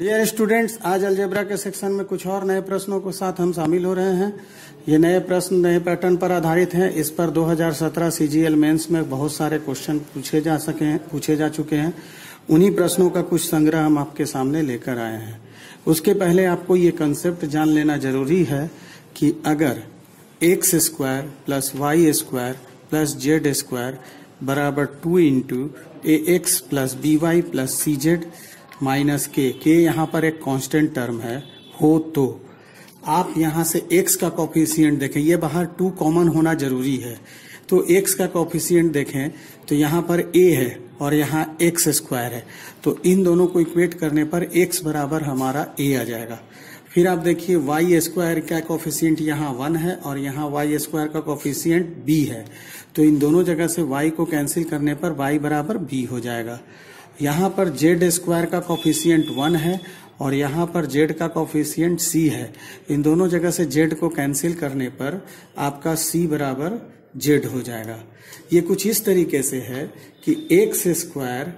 Dear students, आज algebra के section में कुछ और नए प्रश्नों के साथ हम शामिल हो रहे हैं। ये नए प्रश्न नए पैटर्न पर आधारित हैं। इस पर 2017 सीजीएल मेंस में बहुत सारे क्वेश्चन पूछे जा चुके हैं। उन्हीं प्रश्नों का कुछ संग्रह हम आपके सामने लेकर आए हैं। उसके पहले आपको ये कंसेप्ट जान लेना जरूरी है कि अगर X square plus Y square plus Z square बराबर 2 into A X plus B Y plus C Z minus के यहाँ पर एक कांस्टेंट टर्म है हो, तो आप यहाँ से x का कोफिशिएंट देखें। ये बाहर 2 कॉमन होना जरूरी है, तो x का कोफिशिएंट देखें तो यहाँ पर a है और यहाँ एक्स स्क्वायर है, तो इन दोनों को इक्वेट करने पर x बराबर हमारा a आ जाएगा। फिर आप देखिए वाई स्क्वायर का कोफिशिएंट यहाँ 1 है और यहाँ वाई स्क्वायर का कोफिशिएंट b है, तो इन दोनों जगह से y को कैंसिल करने पर y बराबर b हो जाएगा। यहाँ पर जेड स्क्वायर का कोफिशिएंट 1 है और यहाँ पर जेड का कोफिशिएंट c है। इन दोनों जगह से जेड को कैंसिल करने पर आपका c बराबर जेड हो जाएगा। ये कुछ इस तरीके से है कि एक्स स्क्वायर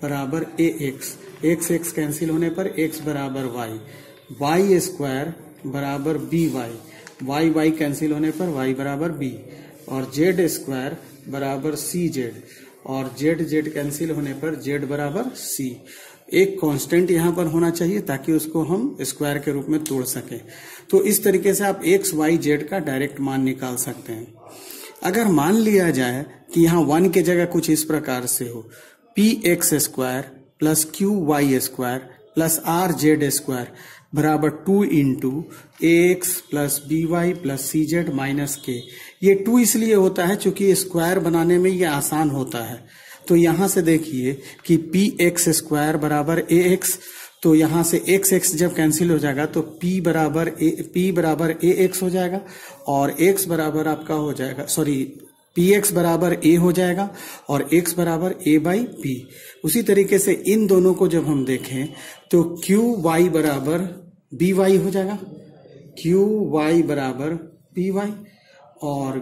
बराबर ए एक्स एक्स कैंसिल होने पर x बराबर y, वाई स्क्वायर बराबर बी वाई वाई कैंसिल होने पर y बराबर b, और जेड स्क्वायर बराबर सी जेड, और जेड जेड कैंसिल होने पर जेड बराबर c। एक कांस्टेंट यहाँ पर होना चाहिए ताकि उसको हम स्क्वायर के रूप में तोड़ सकें। तो इस तरीके से आप एक्स वाई जेड का डायरेक्ट मान निकाल सकते हैं। अगर मान लिया जाए कि यहाँ 1 की जगह कुछ इस प्रकार से हो, P X square plus Q Y square plus R Z square बराबर 2 into A X plus B Y plus C Z minus के। ये 2 इसलिए होता है क्योंकि स्क्वायर बनाने में ये आसान होता है। तो यहां से देखिए कि पी एक्स स्क्वायर बराबर ए एक्स, तो यहां से एक्स एक्स जब कैंसिल हो जाएगा तो पी बराबर ए एक्स हो जाएगा, और एक्स बराबर आपका हो जाएगा पी एक्स बराबर ए हो जाएगा और एक्स बराबर ए बाई पी। उसी तरीके से इन दोनों को जब हम देखें तो क्यू वाई बराबर बी वाई हो जाएगा, क्यू वाई बराबर बी वाई, और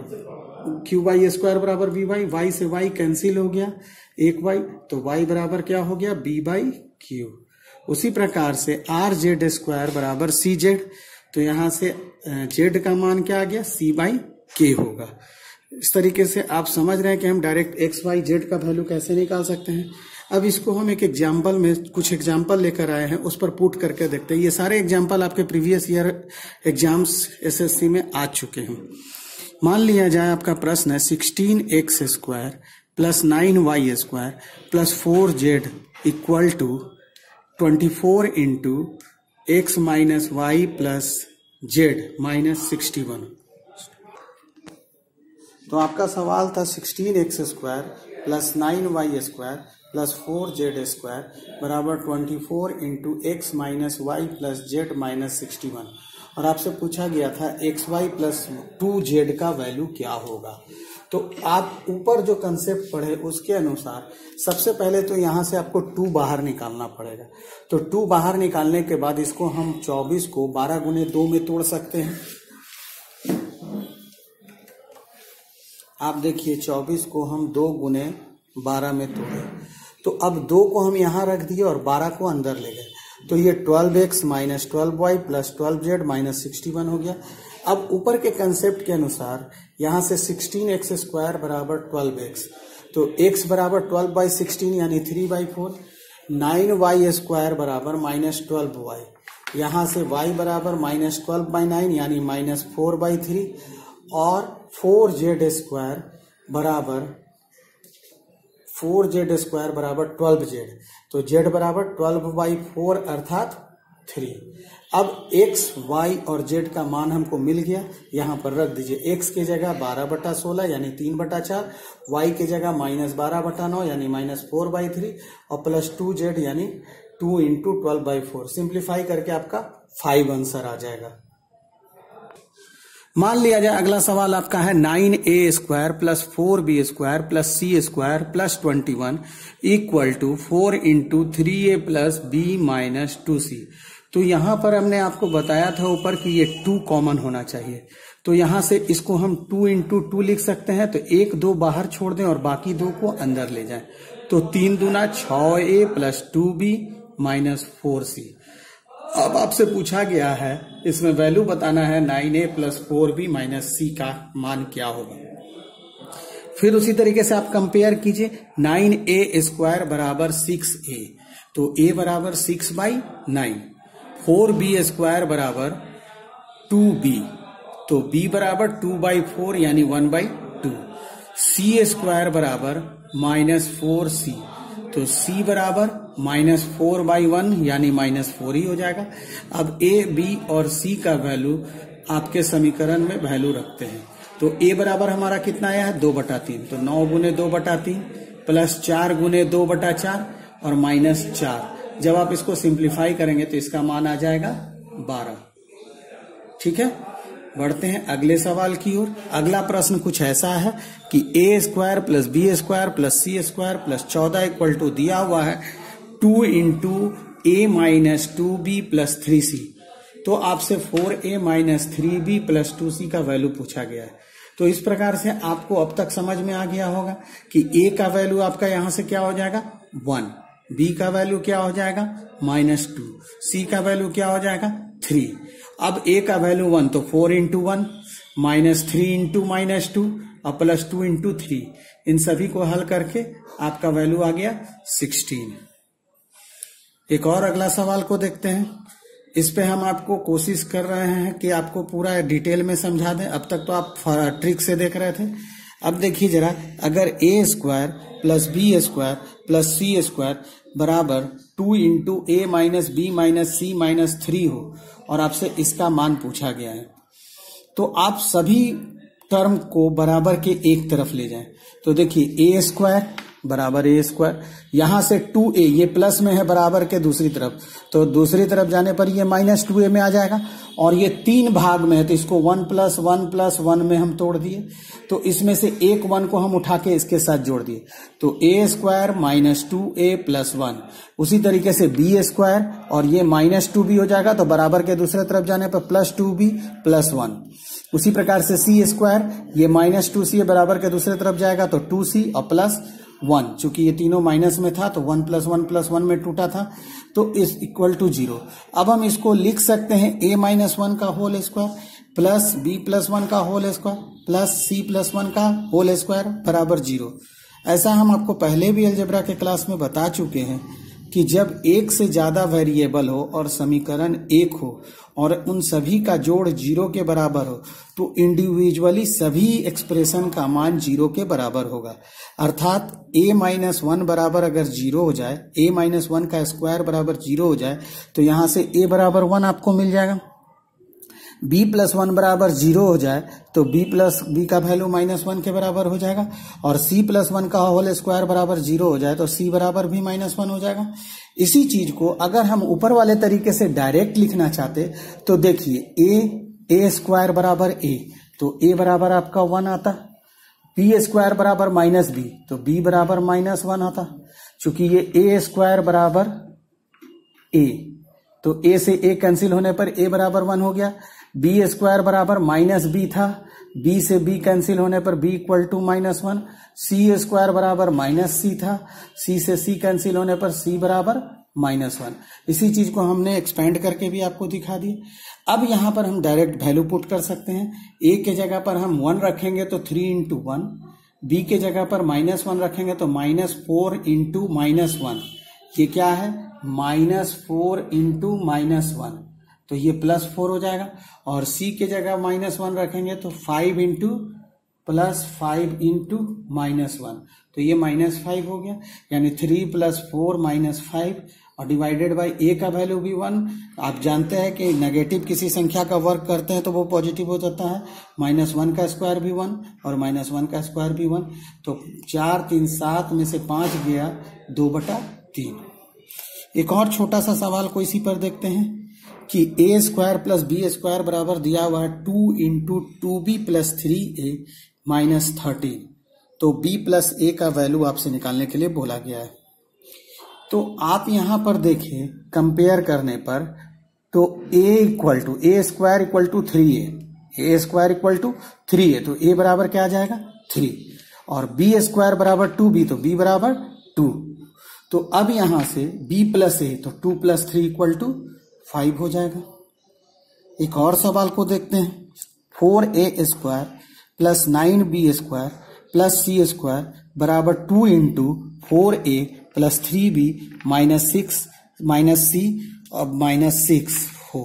क्यू वाई स्क्वायर बराबर बी वाई, वाई से वाई कैंसिल हो गया एक वाई, तो वाई बराबर क्या हो गया बी बाई क्यू। उसी प्रकार से आर जेड स्क्वायर बराबर सी जेड, तो यहां से जेड का मान क्या आ गया सी बाई के होगा। इस तरीके से आप समझ रहे हैं कि हम डायरेक्ट एक्स वाई जेड का वैल्यू कैसे निकाल सकते हैं। अब इसको हम एक एग्जाम्पल में कुछ एग्जाम्पल लेकर आए हैं, उस पर पुट करके देखते हैं। ये सारे एग्जाम्पल आपके प्रीवियस ईयर एग्जाम्स एसएससी में आ चुके हैं। मान लिया जाए आपका प्रश्न है 16 x square plus 9 y square plus 4 z equal to 24 into x minus Y plus Z minus 61। तो आपका सवाल था 16 x square plus 9 y square plus 4 z square बराबर 24 into x minus Y plus Z minus 61, और आपसे पूछा गया था एक्स वाई प्लस 2 जेड का वैल्यू क्या होगा। तो आप ऊपर जो कंसेप्ट पढ़े उसके अनुसार सबसे पहले तो यहां से आपको 2 बाहर निकालना पड़ेगा। तो 2 बाहर निकालने के बाद इसको हम 24 को 12 गुने 2 में तोड़ सकते हैं। आप देखिए 24 को हम 2 गुने 12 में तोड़े, तो अब 2 को हम यहां रख दिए और 12 को अंदर ले गए, तो ये 12x minus 12y plus 12z minus 61 हो गया। अब ऊपर के कंसेप्ट के अनुसार यहां से 16x स्क्वायर बराबर 12x, तो x बराबर 12 बाई 16 यानी 3/4, 9y स्क्वायर बराबर माइनस 12y, यहां से y बराबर माइनस 12 बाई 9 यानी माइनस 4/3, और 4z स्क्वायर बराबर 12z, तो z बराबर 12/4 अर्थात 3। अब x, y और z का मान हमको मिल गया, यहां पर रख दीजिए। x की जगह 12/16 यानी 3/4, y की जगह माइनस 12/9 यानी माइनस 4/3, और प्लस 2z यानी 2 इंटू 12/4। सिंप्लीफाई करके आपका 5 आंसर आ जाएगा। मान लिया जाए अगला सवाल आपका है 9a square plus 4b square plus c square plus 21 equal to 4 into 3a plus b minus 2c। तो यहां पर हमने आपको बताया था ऊपर कि ये 2 कॉमन होना चाहिए, तो यहां से इसको हम 2 इंटू 2 लिख सकते हैं। तो 1 2 बाहर छोड़ दें और बाकी 2 को अंदर ले जाएं, तो 3 दूना 6a plus 2b minus 4c। अब आपसे पूछा गया है इसमें वैल्यू बताना है 9a plus 4b minus c का मान क्या होगा। फिर उसी तरीके से आप कंपेयर कीजिए 9a स्क्वायर बराबर 6a, तो a बराबर 6/9, 4b स्क्वायर बराबर 2b, तो b बराबर 2/4 यानी 1/2, c स्क्वायर बराबर -4c, तो c बराबर -4/1 यानी -4 ही हो जाएगा। अब a, b और c का वैल्यू आपके समीकरण में वैल्यू रखते हैं, तो a बराबर हमारा कितना आया है 2/3, तो 9 गुने 2/3 प्लस 4 गुने 2/4 और -4। जब आप इसको सिंप्लीफाई करेंगे तो इसका मान आ जाएगा 12। ठीक है, बढ़ते हैं अगले सवाल की ओर। अगला प्रश्न कुछ ऐसा है कि a square plus B square plus C square plus 14 equal to दिया हुआ है 2 into a minus 2b plus 3c, तो आपसे 4a minus 3b plus 2c का वैल्यू पूछा गया है। तो इस प्रकार से आपको अब तक समझ में आ गया होगा कि a का वैल्यू आपका यहां से क्या हो जाएगा 1, b का वैल्यू क्या हो जाएगा -2, c का वैल्यू क्या हो जाएगा 3। अब a का वैल्यू 1, तो 4 इंटू 1 -3 इंटू -2 और प्लस 2 इंटू 3, इन सभी को हल करके आपका वैल्यू आ गया 16। एक और अगला सवाल को देखते हैं। इस पे हम आपको कोशिश कर रहे हैं कि आपको पूरा डिटेल में समझा दें। अब तक तो आप ट्रिक से देख रहे थे, अब देखिए जरा, अगर a square plus B square plus C square बराबर 2 into a minus b minus c minus 3 हो और आपसे इसका मान पूछा गया है, तो आप सभी टर्म को बराबर के एक तरफ ले जाएं। तो देखिए a स्क्वायर बराबर a स्क्वायर, यहां से 2a, ये प्लस में है बराबर के दूसरी तरफ, तो दूसरी तरफ जाने पर ये -2a में आ जाएगा, और ये 3 भाग में है तो इसको 1 + 1 + 1 में हम तोड़ दिए, तो इसमें से एक 1 को हम उठा के इसके साथ जोड़ दिए, तो a स्क्वायर -2a + 1। उसी तरीके से b स्क्वायर, और ये -2b हो जाएगा, तो बराबर के दूसरे तरफ जाने पर +2b + 1। उसी प्रकार से c स्क्वायर, ये -2c बराबर के दूसरे तरफ जाएगा तो 2c और +1, चूंकि ये तीनों माइनस में था तो 1 + 1 + 1 में टूटा था, तो इस इक्वल टू 0। अब हम इसको लिख सकते हैं a - 1 का होल स्क्वायर प्लस b + 1 का होल स्क्वायर प्लस c + 1 का होल स्क्वायर बराबर 0। ऐसा हम आपको पहले भी अलजेब्रा के क्लास में बता चुके हैं कि जब एक से ज्यादा वेरिएबल हो और समीकरण एक हो और उन सभी का जोड़ 0 के बराबर हो, तो इंडिविजुअली सभी एक्सप्रेशन का मान 0 के बराबर होगा। अर्थात a - 1 बराबर अगर 0 हो जाए, a - 1 का स्क्वायर बराबर 0 हो जाए, तो यहां से a बराबर 1 आपको मिल जाएगा। b + 1 बराबर 0 हो जाए तो b का वैल्यू -1 के बराबर हो जाएगा, और c + 1 का होल स्क्वायर बराबर 0 हो जाए तो c बराबर भी -1 हो जाएगा। इसी चीज को अगर हम ऊपर वाले तरीके से डायरेक्ट लिखना चाहते तो देखिए a स्क्वायर बराबर a, तो a बराबर आपका 1 आता, b स्क्वायर बराबर -b, तो b बराबर -1 आता। चूंकि ये a स्क्वायर बराबर a, तो a से a कैंसिल होने पर a बराबर 1 हो गया। b स्क्वायर बराबर -b था, b से b कैंसिल होने पर b = -1। c स्क्वायर बराबर -c था, c से c कैंसिल होने पर c बराबर -1। इसी चीज को हमने एक्सपेंड करके भी आपको दिखा दी। अब यहां पर हम डायरेक्ट वैल्यू पुट कर सकते हैं। a के जगह पर हम 1 रखेंगे तो 3 × 1, b के जगह पर -1 रखेंगे तो -4 × -1, ये क्या है -4 × -1, तो ये +4 हो जाएगा। और c के जगह -1 रखेंगे तो 5 × +5 × -1, तो ये -5 हो गया, यानी 3 + 4 -5, और डिवाइडेड बाय a का वैल्यू भी 1। आप जानते हैं कि नेगेटिव किसी संख्या का वर्क करते हैं तो वो पॉजिटिव हो जाता है, -1 का स्क्वायर भी 1 और -1 का स्क्वायर भी 1, तो 4 3 7 में से 5 गया 2/3। एक और छोटा सा सवाल को इसी पर देखते हैं कि a square plus B square बराबर दिया हुआ है 2 × 2b + 3a - 13, तो b + a का वैल्यू आपसे निकालने के लिए बोला गया है। तो आप यहां पर देखिए कंपेयर करने पर, तो a square = 3a, a square = 3a, तो a बराबर क्या आ जाएगा 3, और b स्क्वायर बराबर 2b, तो b बराबर 2। तो अब यहां से b + a, तो 2 + 3 = 5 हो जाएगा। एक और सवाल को देखते हैं। 4a square plus 9b square plus c square बराबर 2 into 4a plus 3b minus c और माइनस 6 हो।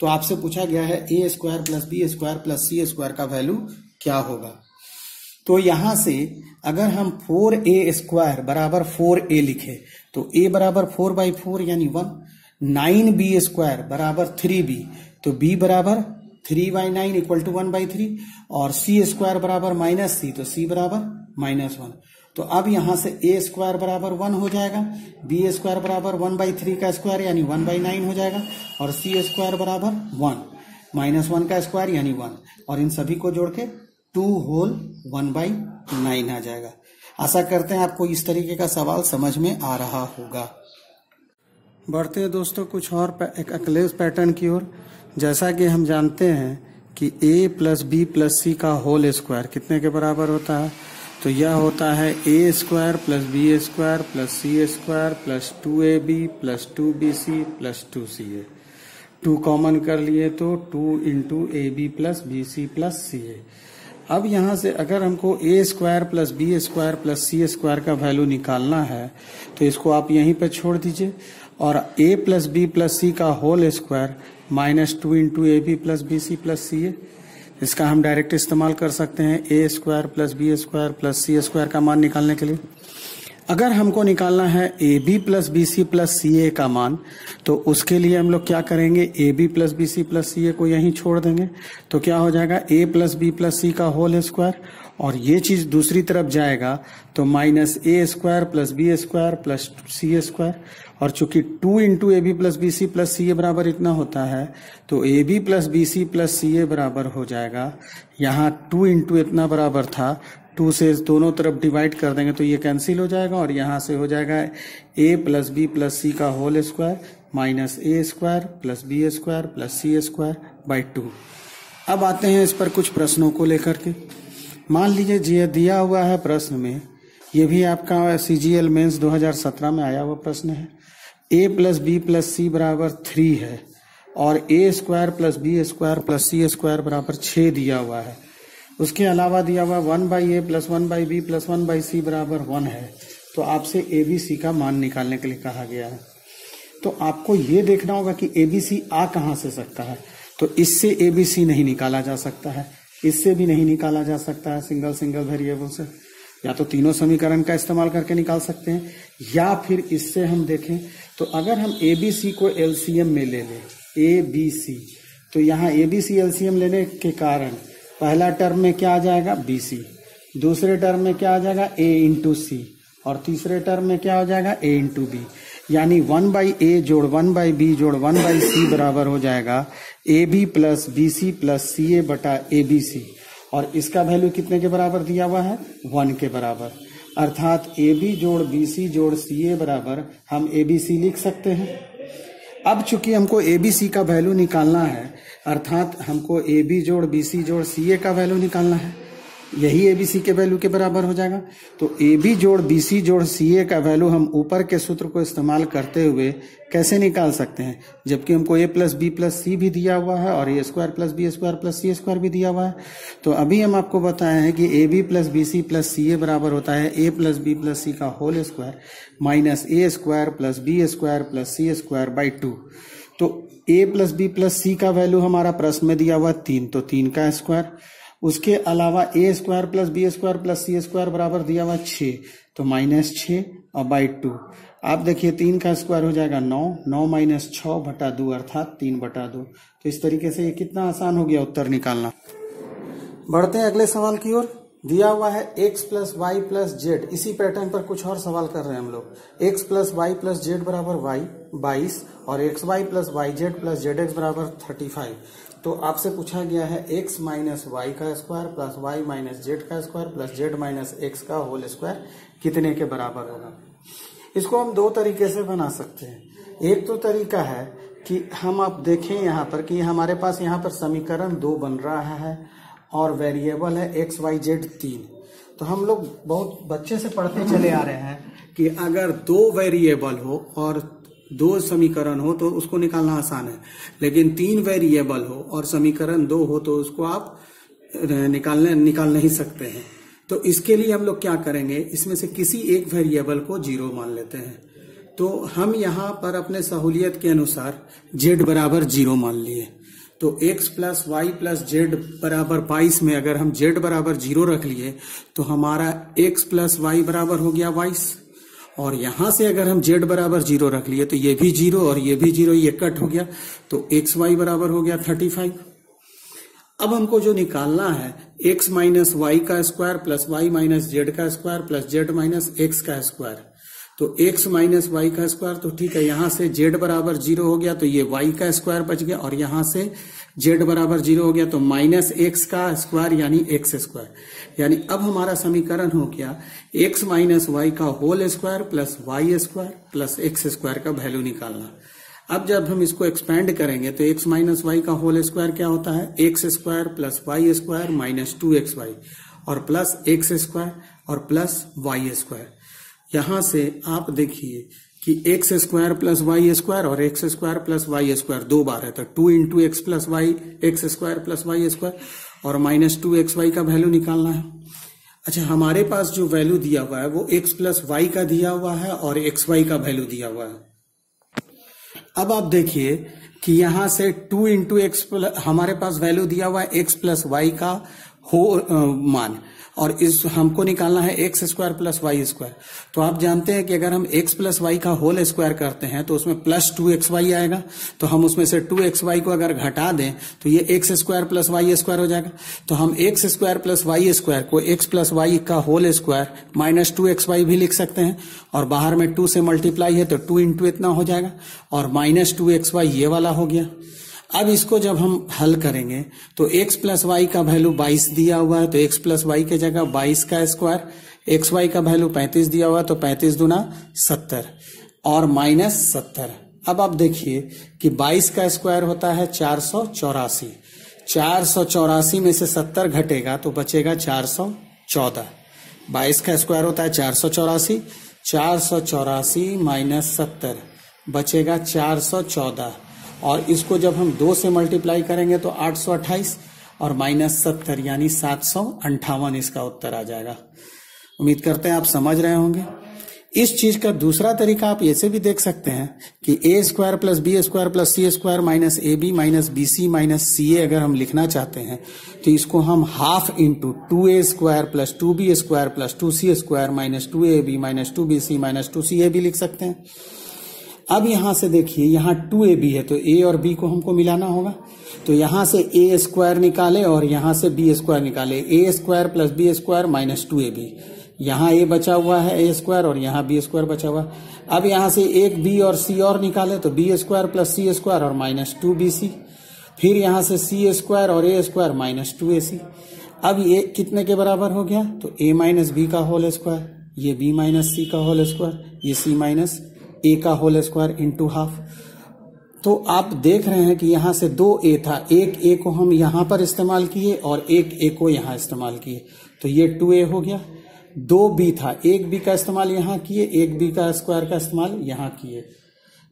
तो आपसे पूछा गया है a square plus b square plus c square का वैल्यू क्या होगा। तो यहां से अगर हम 4a स्क्वायर बराबर 4a लिखे तो a बराबर 4/4 यानी 1, 9b स्क्वायर बराबर 3b तो b बराबर 3/9 इक्वल टू 1/3 और c स्क्वायर बराबर माइनस c तो c बराबर -1। तो अब यहां से a स्क्वायर बराबर 1 हो जाएगा, b स्क्वायर बराबर 1/3 का स्क्वायर यानी 1/9 हो जाएगा और c स्क्वायर बराबर 1 -1 का स्क्वायर यानी 1 और इन सभी को जोड़ के 2 होल 1/9 आ जाएगा। आशा करते हैं आपको इस तरीके का सवाल समझ में आ रहा होगा। बढ़ते हैं दोस्तों कुछ और एक अगले पैटर्न की ओर। जैसा कि हम जानते हैं कि a प्लस बी प्लस सी का होल स्क्वायर कितने के बराबर होता है, तो यह होता है a square plus B square plus C square plus 2ab plus 2bc plus 2ca। 2 common कर लिए तो 2 into ab plus bc plus ca। अब यहां से अगर हमको a square plus B square plus C square का वैल्यू निकालना है तो इसको आप यहीं पे छोड़ दीजिए और a प्लस बी प्लस सी का whole square minus 2 into A B plus B C plus C A, इसका हम डायरेक्ट इस्तेमाल कर सकते हैं a square plus B square plus C square का मान निकालने के लिए। अगर हमको निकालना है A B plus B C plus C A का मान तो उसके लिए हम लोग क्या करेंगे, A B plus B C plus C ए को यहीं छोड़ देंगे तो क्या हो जाएगा a प्लस बी प्लस सी का होल स्क्वायर और ये चीज दूसरी तरफ जाएगा तो minus a square plus B square plus C square और चूंकि 2 into A B plus B C plus C A बराबर इतना होता है तो A B plus B C plus C A बराबर हो जाएगा, यहाँ 2 इंटू इतना बराबर था 2 से दोनों तरफ डिवाइड कर देंगे तो ये कैंसिल हो जाएगा और यहाँ से हो जाएगा a प्लस बी प्लस सी का whole square minus a square plus B square plus C square by 2। अब आते हैं इस पर कुछ प्रश्नों को लेकर के। मान लीजिए दिया हुआ है प्रश्न में, ये भी आपका CGL मेंस 2017 में आया हुआ प्रश्न है। a plus B plus c बराबर 3 है और a square plus B square plus C square बराबर 6 दिया हुआ है। उसके अलावा दिया हुआ 1/a plus 1/b plus 1/c बराबर 1 है। तो आपसे ABC का मान निकालने के लिए कहा गया है। तो आपको ये देखना होगा कि ABC आ कहाँ से सकता है। तो इससे ABC नहीं निकाला जा सकता है, इससे भी नहीं निकाला जा सकता है सिंगल वेरिएबल से। या तो तीनों समीकरण का इस्तेमाल करके निकाल सकते हैं या फिर इससे हम देखें तो अगर हम ABC को LCM में ले लें ABC, तो यहाँ ABC LCM लेने के कारण पहला टर्म में क्या आ जाएगा BC, दूसरे टर्म में क्या आ जाएगा A इंटू सी और तीसरे टर्म में क्या हो जाएगा A इंटू बी, यानी 1/a जोड़ 1/b जोड़ 1/c बराबर हो जाएगा AB plus BC plus CA बटा ABC और इसका वैल्यू कितने के बराबर दिया हुआ है 1 के बराबर, अर्थात AB जोड़ BC जोड़ CA बराबर हम ABC लिख सकते हैं। अब चूंकि हमको ABC का वैल्यू निकालना है अर्थात हमको AB जोड़ BC जोड़ CA का वैल्यू निकालना है, यही ABC के वैल्यू के बराबर हो जाएगा। तो AB जोड़ BC जोड़ CA का वैल्यू हम ऊपर के सूत्र को इस्तेमाल करते हुए कैसे निकाल सकते हैं, जबकि हमको A plus B plus c भी दिया हुआ है और A square plus B square plus C square भी दिया हुआ है। तो अभी हम आपको बताए हैं कि AB plus BC plus CA बराबर होता है A प्लस बी प्लस सी का whole square minus A square plus B square plus C square by 2। तो A प्लस बी प्लस सी का वैल्यू हमारा प्रश्न में दिया हुआ 3, तो 3 का स्क्वायर, उसके अलावा A square plus B square plus C square बराबर दिया हुआ 6, तो माइनस 6 और बाई 2। आप देखिए 3 का स्क्वायर हो जाएगा 9, 9 माइनस 6 बटा 2 अर्थात 3 बटा 2। तो इस तरीके से ये कितना आसान हो गया उत्तर निकालना। बढ़ते हैं अगले सवाल की ओर। दिया हुआ है x plus Y plus z, इसी पैटर्न पर कुछ और सवाल कर रहे हैं हम लोग। x plus Y plus Z बराबर y 22 और X Y plus Y Z plus Z x बराबर 35। तो आपसे पूछा गया है x माइनस वाई का square plus Y minus Z का square plus Z minus X का होल स्क्वायर कितने के बराबर होगा। इसको हम दो तरीके से बना सकते हैं। एक तो तरीका है कि हम आप देखें यहाँ पर कि हमारे पास यहाँ पर समीकरण 2 बन रहा है और वेरिएबल है एक्स वाई जेड 3। तो हम लोग बहुत बच्चे से पढ़ते चले आ रहे हैं कि अगर 2 वेरिएबल हो और दो समीकरण हो तो उसको निकालना आसान है, लेकिन 3 वेरिएबल हो और समीकरण 2 हो तो उसको आप निकाल नहीं सकते हैं। तो इसके लिए हम लोग क्या करेंगे, इसमें से किसी एक वेरिएबल को 0 मान लेते हैं। तो हम यहाँ पर अपने सहूलियत के अनुसार z बराबर 0 मान लिए। तो x plus Y plus Z बराबर 22 में अगर हम z बराबर 0 रख लिए तो हमारा x प्लस वाई बराबर हो गया 22, और यहां से अगर हम z बराबर 0 रख लिए तो ये भी 0 और ये भी 0, ये कट हो गया, तो x वाई बराबर हो गया 35। अब हमको जो निकालना है x माइनस वाई का square plus Y minus Z का square plus Z minus X का स्क्वायर। तो x माइनस वाई का स्क्वायर, तो ठीक है, यहां से z बराबर 0 हो गया तो ये y का स्क्वायर बच गया, और यहां से z बराबर 0 हो गया तो माइनस x का स्क्वायर यानी x स्क्वायर। यानी अब हमारा समीकरण हो गया x माइनस वाई का whole square plus Y square plus x square का वैल्यू निकालना। अब जब हम इसको एक्सपेंड करेंगे तो x माइनस वाई का होल स्क्वायर क्या होता है, x square plus Y square minus 2xy और प्लस एक्स स्क्वायर और प्लस वाई स्क्वायर। यहां से आप देखिए कि x square plus Y square और x square plus Y square 2 बार है, तो 2 into x plus y, x square plus Y square और माइनस 2xy का वैल्यू निकालना है। अच्छा, हमारे पास जो वैल्यू दिया हुआ है वो x प्लस वाई का दिया हुआ है और xy का वैल्यू दिया हुआ है। अब आप देखिए कि यहां से 2 इंटू एक्स, हमारे पास वैल्यू दिया हुआ है x प्लस वाई का मान, और इस हमको निकालना है x square plus Y square. तो आप जानते हैं कि अगर हम x प्लस वाई का होल स्क्वायर करते हैं तो उसमें प्लस 2xy आएगा, तो हम उसमें से 2xy को अगर घटा दें तो ये x square plus Y square हो जाएगा। तो हम x square plus Y square को x प्लस वाई का होल स्क्वायर माइनस 2xy भी लिख सकते हैं, और बाहर में 2 से मल्टीप्लाई है तो 2 इंटू इतना हो जाएगा, और माइनस 2xy ये वाला हो गया। अब इसको जब हम हल करेंगे तो x प्लस वाई का वैल्यू 22 दिया हुआ है, तो x प्लस वाई के जगह 22 का स्क्वायर, एक्स वाई का वैल्यू 35 दिया हुआ है तो 35 दूना 70 और माइनस 70। अब आप देखिए कि 22 का स्क्वायर होता है 484, 484 में से 70 घटेगा तो बचेगा 414। 22 का स्क्वायर होता है 484, 484 माइनस 70 बचेगा 414, और इसको जब हम 2 से मल्टीप्लाई करेंगे तो 828 और माइनस 70 यानी 758 इसका उत्तर आ जाएगा। उम्मीद करते हैं आप समझ रहे होंगे। इस चीज का दूसरा तरीका आप ऐसे भी देख सकते हैं कि a square plus B square plus C square minus A B minus B C minus C A अगर हम लिखना चाहते हैं तो इसको हम half into 2a square plus 2b square plus 2c square minus 2ab minus 2bc minus 2ca भी लिख सकते हैं। अब यहां से देखिए, यहां 2ab है तो a और b को हमको मिलाना होगा, तो यहां से a स्क्वायर निकाले और यहां से b स्क्वायर निकाले, a square plus b square minus 2ab। यहां a बचा हुआ है a स्क्वायर और यहां b स्क्वायर बचा हुआ। अब यहां से एक b और c और निकाले तो b square plus c square और माइनस 2bc। फिर यहां से c स्क्वायर और a स्क्वायर माइनस 2ac। अब ये कितने के बराबर हो गया, तो a माइनस बी का होल स्क्वायर, ये b माइनस सी का होल स्क्वायर, ये c माइनस a का होल स्क्वायर इंटू हाफ। तो आप देख रहे हैं कि यहां से 2a था, एक a को हम यहां पर इस्तेमाल किए और एक a को यहां इस्तेमाल किए, तो ये 2a हो गया। 2b था, एक b का इस्तेमाल यहां किए, एक b का स्क्वायर का इस्तेमाल यहां किए।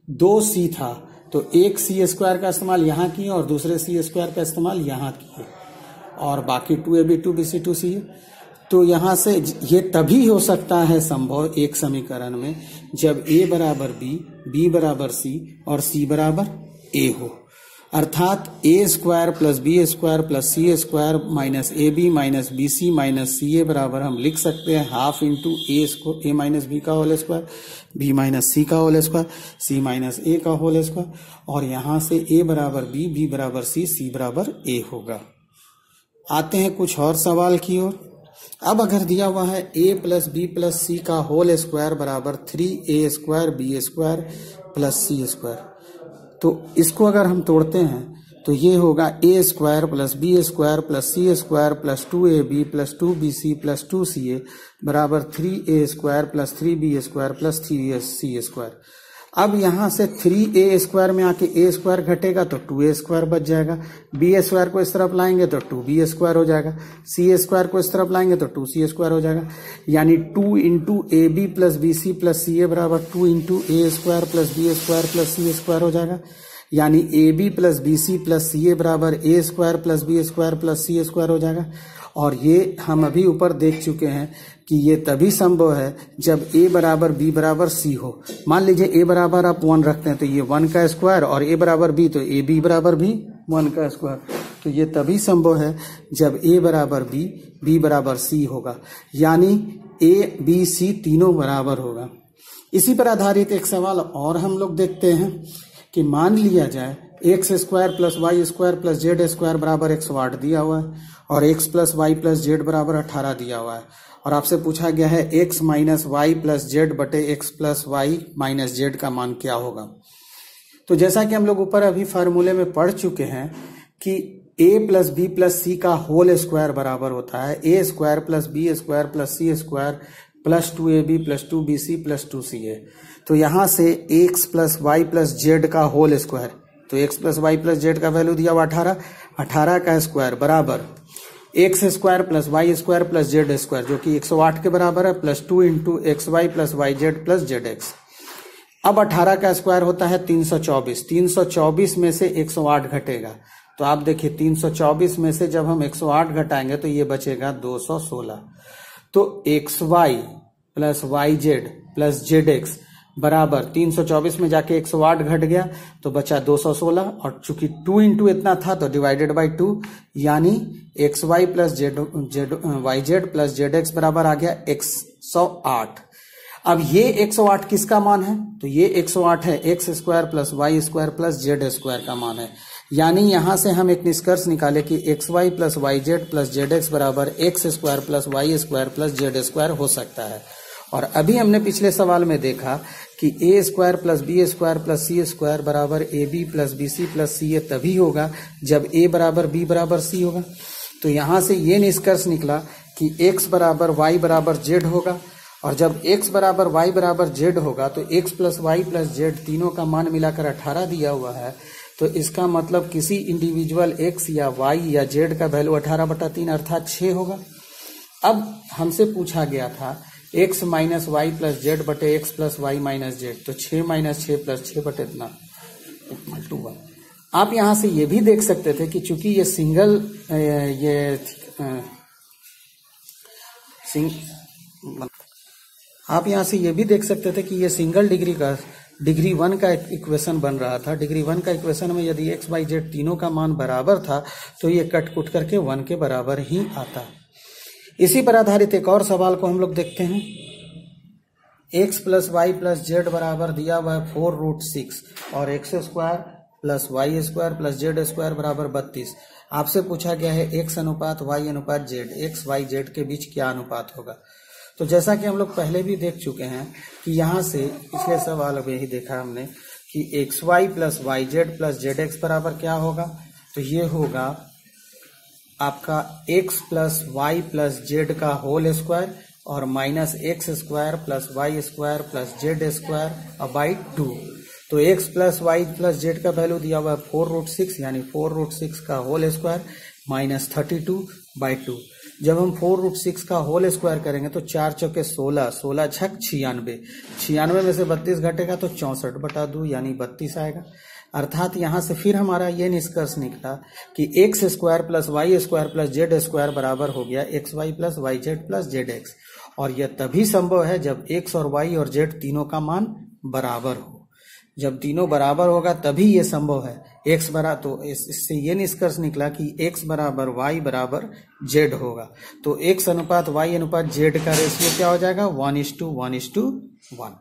2c था तो एक c स्क्वायर का इस्तेमाल यहां किए और दूसरे c स्क्वायर का इस्तेमाल यहां किए, और बाकी 2ab 2bc 2ca। तो यहां से ये तभी हो सकता है संभव एक समीकरण में जब a बराबर b, b बराबर c और c बराबर a हो, अर्थात a square plus b square plus c square minus ab minus bc minus ca बराबर हम लिख सकते हैं half into a minus b का whole square, b minus c का whole square, c minus a का होल स्क्वायर, और यहां से a बराबर b, b बराबर c, c बराबर a होगा। आते हैं कुछ और सवाल की ओर। अब अगर दिया हुआ है a प्लस बी प्लस सी का होल स्क्वायर बराबर 3a square B square plus सी स्क्वायर, तो इसको अगर हम तोड़ते हैं तो ये होगा a square plus B square plus C square plus 2ab plus 2bc plus 2ca बराबर 3a square plus 3b square plus 3c square. अब यहां से 3a स्क्वायर में आके a स्क्वायर घटेगा तो 2a स्क्वायर बच जाएगा, b स्क्वायर को इस तरफ लाएंगे तो 2b स्क्वायर हो जाएगा, c स्क्वायर को इस तरफ लाएंगे तो 2c स्क्वायर हो जाएगा, यानी 2 into A B plus B C plus C A बराबर 2 into A square plus B square plus C square हो जाएगा, यानी A B plus B C plus C A बराबर A square plus B square plus C square हो जाएगा। और ये हम अभी ऊपर देख चुके हैं कि ये तभी संभव है जब a बराबर b बराबर c हो। मान लीजिए a बराबर आप 1 रखते हैं तो ये 1 का स्क्वायर, और a बराबर b तो a b बराबर भी 1 का स्क्वायर। तो ये तभी संभव है जब a बराबर b, b बराबर c होगा, यानी a b c तीनों बराबर होगा। इसी पर आधारित एक सवाल और हम लोग देखते हैं कि मान लिया जाए x square plus Y square plus Z square बराबर 108 दिया हुआ है और x plus Y plus Z बराबर 18 दिया हुआ है, और आपसे पूछा गया है X minus Y plus Z बटे X plus Y minus Z का मान क्या होगा। तो जैसा कि हम लोग ऊपर अभी फार्मूले में पढ़ चुके हैं कि a प्लस बी प्लस सी का होल स्क्वायर बराबर होता है A square plus B square plus C square plus 2ab plus 2bc plus 2ca। तो यहां से x plus Y plus Z का होल स्क्वायर, तो x plus Y plus Z का वैल्यू दिया हुआ 18 का स्क्वायर बराबर X square plus Y square plus Z square जो कि 108 के बराबर है plus 2 into x Y plus Y Z plus Z x. अब 18 का स्क्वायर होता है 324, 324 में से 108 घटेगा, तो आप देखिए 324 में से जब हम 108 घटाएंगे तो ये बचेगा 216। तो x Y plus Y Z plus Z x बराबर 324 में जाके 108 घट गया तो बचा 216, और चूंकि 2 इंटू इतना था तो डिवाइडेड बाई 2, यानी x Y plus z y Z plus Z x बराबर आ गया 108। अब ये 108 किसका मान है, तो ये 108 है x square plus Y square plus Z square का मान है, यानी यहां से हम एक निष्कर्ष निकाले कि x Y plus Y Z plus Z x बराबर X square plus Y square plus Z square हो सकता है। और अभी हमने पिछले सवाल में देखा कि A square plus B square plus C square बराबर A B plus B C plus C A तभी होगा जब ए बराबर बी बराबर सी होगा। तो यहां से ये निष्कर्ष निकला कि एक्स बराबर वाई बराबर जेड होगा, और जब x बराबर y बराबर z होगा तो x plus Y plus z तीनों का मान मिलाकर 18 दिया हुआ है, तो इसका मतलब किसी इंडिविजुअल x या y या z का वैल्यू 18/3 अर्थात 6 होगा। अब हमसे पूछा गया था x minus Y plus Z बटे X plus Y minus Z, तो 6 माइनस 6 प्लस 6 बटे इतना इक्वल टू 1। आप यहां से ये भी देख सकते थे कि चूंकि ये आप यहां से ये भी देख सकते थे कि ये सिंगल डिग्री 1 का इक्वेशन बन रहा था। डिग्री 1 का इक्वेशन में यदि एक्स वाई जेड तीनों का मान बराबर था तो ये कट कुट करके 1 के बराबर ही आता। इसी पर आधारित एक और सवाल को हम लोग देखते हैं। X plus Y plus Z बराबर दिया हुआ है 4√6 और x square plus Y square plus Z square बराबर 32। आपसे पूछा गया है एक्स अनुपात वाई अनुपात जेड, एक्स वाई जेड के बीच क्या अनुपात होगा। तो जैसा कि हम लोग पहले भी देख चुके हैं कि यहां से पिछले सवाल में ही देखा हमने कि x Y plus Y Z plus Z x बराबर क्या होगा, तो ये होगा आपका x plus Y plus Z का होल स्क्वायर और minus x square plus Y square plus Z square by 2। तो x plus Y plus Z का वैल्यू दिया हुआ है 4√6, यानी 4√6 का होल स्क्वायर माइनस 32/2। जब हम 4√6 का होल स्क्वायर करेंगे तो 4 चौके 16, 16 छक 96, 96 में से 32 घटेगा तो 64/2 यानी 32 आएगा। अर्थात यहां से फिर हमारा ये निष्कर्ष निकला कि x square plus Y square plus Z square बराबर हो गया x Y plus Y Z plus Z x, और यह तभी संभव है जब एक्स और वाई और जेड तीनों का मान बराबर हो। जब तीनों बराबर होगा तभी ये संभव है। एक्स बराबर, तो इससे ये निष्कर्ष निकला कि एक्स बराबर वाई बराबर जेड होगा। तो एक्स अनुपात वाई अनुपात जेड का रेशियो क्या हो जाएगा 1:1:1।